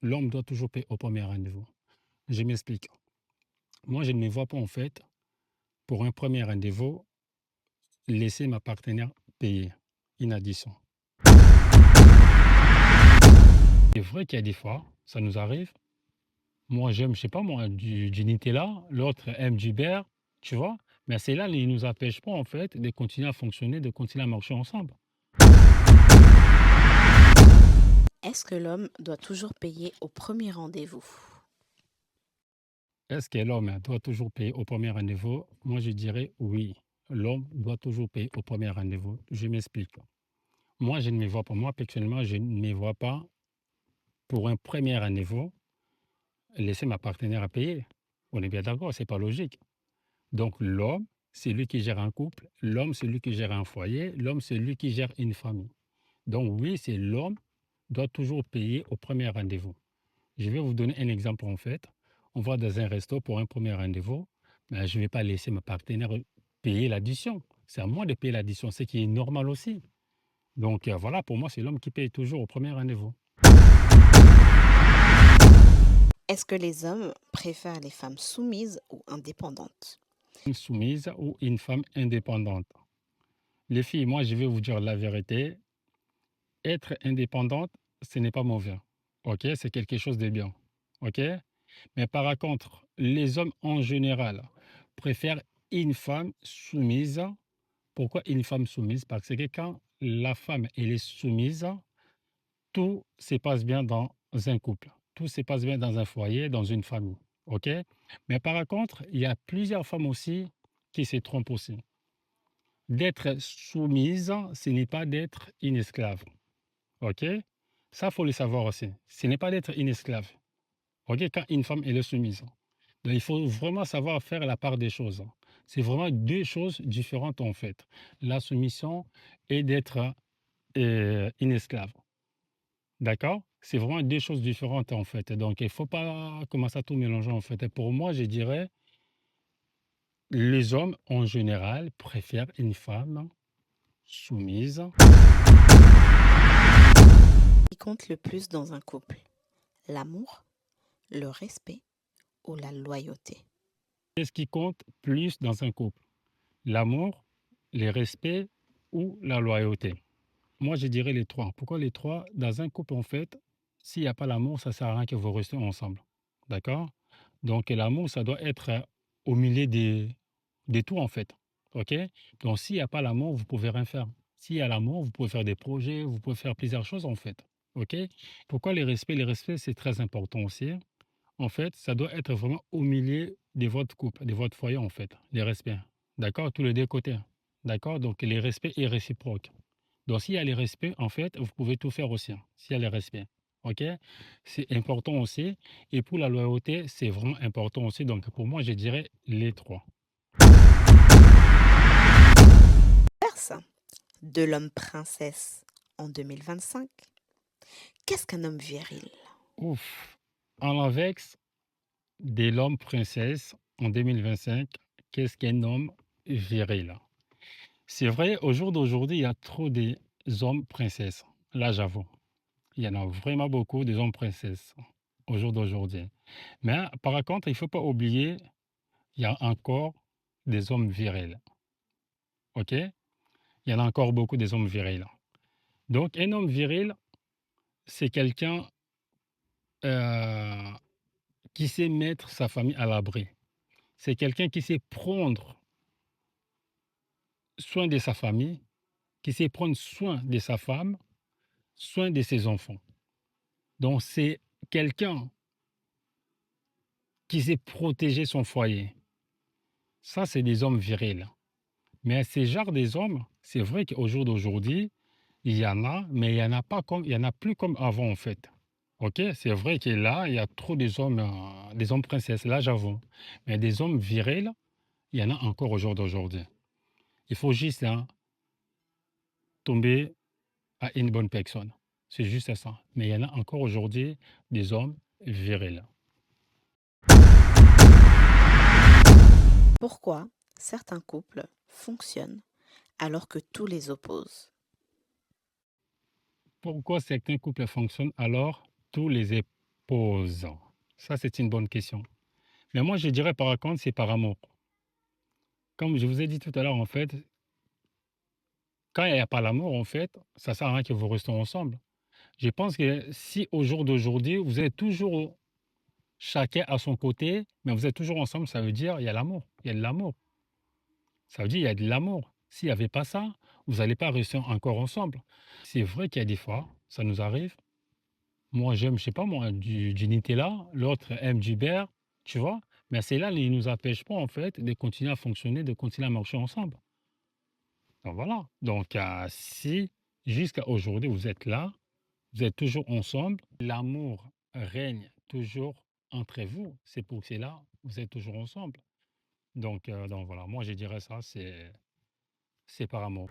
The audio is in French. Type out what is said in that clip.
l'homme doit toujours payer au premier rendez-vous. Je m'explique. Moi, je ne me vois pas en fait, pour un premier rendez-vous, laisser ma partenaire payer une addition. C'est vrai qu'il y a des fois, ça nous arrive. Moi, j'aime, je sais pas moi, du Nutella, l'autre aime du beurre, tu vois. Mais cela ne nous empêche pas en fait de continuer à fonctionner, de continuer à marcher ensemble. Est-ce que l'homme doit toujours payer au premier rendez-vous? Est-ce que l'homme doit toujours payer au premier rendez-vous? Moi, je dirais oui. L'homme doit toujours payer au premier rendez-vous. Je m'explique. Moi, je ne me vois pas, moi, personnellement, je ne me vois pas pour un premier rendez-vous laisser ma partenaire à payer. On est bien d'accord, c'est pas logique. Donc, l'homme, c'est lui qui gère un couple, l'homme, c'est lui qui gère un foyer, l'homme, c'est lui qui gère une famille. Donc, oui, c'est l'homme doit toujours payer au premier rendez-vous. Je vais vous donner un exemple en fait. On va dans un resto pour un premier rendez-vous, mais je ne vais pas laisser ma partenaire payer l'addition. C'est à moi de payer l'addition, ce qui est normal aussi. Donc voilà, pour moi, c'est l'homme qui paye toujours au premier rendez-vous. Est-ce que les hommes préfèrent les femmes soumises ou indépendantes? Une soumise ou une femme indépendante. Les filles, moi, je vais vous dire la vérité. Être indépendante, ce n'est pas mauvais. OK? C'est quelque chose de bien. OK? Mais par contre, les hommes en général préfèrent une femme soumise. Pourquoi une femme soumise? Parce que quand la femme elle est soumise, tout se passe bien dans un couple, tout se passe bien dans un foyer, dans une famille. OK? Mais par contre, il y a plusieurs femmes aussi qui se trompent aussi. D'être soumise, ce n'est pas d'être une esclave. OK? Ça, faut le savoir aussi. Ce n'est pas d'être une esclave. OK? Quand une femme elle est soumise. Donc, il faut vraiment savoir faire la part des choses. C'est vraiment deux choses différentes en fait. La soumission et d'être une esclave. D'accord? C'est vraiment deux choses différentes en fait. Donc, il ne faut pas commencer à tout mélanger en fait. Et pour moi, je dirais, les hommes en général préfèrent une femme soumise. Qui compte le plus dans un couple? L'amour, le respect ou la loyauté? Qu'est-ce qui compte plus dans un couple? L'amour, le respect ou la loyauté? Moi, je dirais les trois. Pourquoi les trois? Dans un couple, en fait, s'il n'y a pas l'amour, ça ne sert à rien que vous restez ensemble. D'accord? Donc, l'amour, ça doit être au milieu de tout, en fait. OK? Donc, s'il n'y a pas l'amour, vous pouvez rien faire. S'il y a l'amour, vous pouvez faire des projets, vous pouvez faire plusieurs choses, en fait. OK? Pourquoi les respects? Les respects, c'est très important aussi. En fait, ça doit être vraiment au milieu de votre couple, de votre foyer, en fait, les respects. D'accord? Tous les deux côtés. D'accord? Donc, les respects est réciproque. Donc, s'il y a les respects, en fait, vous pouvez tout faire aussi, hein, s'il y a les respects. OK? C'est important aussi. Et pour la loyauté, c'est vraiment important aussi. Donc, pour moi, je dirais les trois. Verse de l'homme princesse en 2025. Qu'est-ce qu'un homme viril? Ouf. En l'inverse de l'homme princesse en 2025, qu'est-ce qu'un homme viril? C'est vrai, au jour d'aujourd'hui, il y a trop d'hommes princesses. Là, j'avoue. Il y en a vraiment beaucoup des hommes princesses au jour d'aujourd'hui. Mais par contre, il ne faut pas oublier, il y a encore des hommes virils. OK? Il y en a encore beaucoup des hommes virils. Donc, un homme viril, c'est quelqu'un euh, qui sait mettre sa famille à l'abri. C'est quelqu'un qui sait prendre soin de sa famille, qui sait prendre soin de sa femme, soin de ses enfants. Donc, c'est quelqu'un qui sait protéger son foyer. Ça, c'est des hommes virils. Mais ces genres des hommes, c'est vrai qu'au jour d'aujourd'hui, il y en a, mais il y en a pas comme, il y en a plus comme avant en fait. Ok, c'est vrai que là, il y a trop des hommes princesses, là j'avoue. Mais des hommes virils, il y en a encore au jour d'aujourd'hui. Il faut juste hein, tomber à une bonne personne. C'est juste ça. Mais il y en a encore aujourd'hui des hommes virils. Pourquoi certains couples fonctionnent alors que tous les opposent? Pourquoi certains couples fonctionnent alors tous les poses? Ça, c'est une bonne question. Mais moi, je dirais par contre, c'est par amour. Comme je vous ai dit tout à l'heure, en fait, quand il n'y a pas l'amour, en fait, ça sert à rien que vous restez ensemble. Je pense que si au jour d'aujourd'hui, vous êtes toujours chacun à son côté, mais vous êtes toujours ensemble, ça veut dire il y a l'amour. Il y a de l'amour. Ça veut dire il y a de l'amour. S'il n'y avait pas ça, vous n'allez pas rester encore ensemble. C'est vrai qu'il y a des fois, ça nous arrive. Moi, j'aime, je sais pas moi, du Nutella, l'autre aime du beurre, tu vois? Mais cela ne nous empêche pas, en fait, de continuer à fonctionner, de continuer à marcher ensemble. Donc voilà. Donc, si jusqu'à aujourd'hui, vous êtes là, vous êtes toujours ensemble, l'amour règne toujours entre vous. C'est pour cela vous êtes toujours ensemble. Donc voilà, moi je dirais ça, c'est par amour.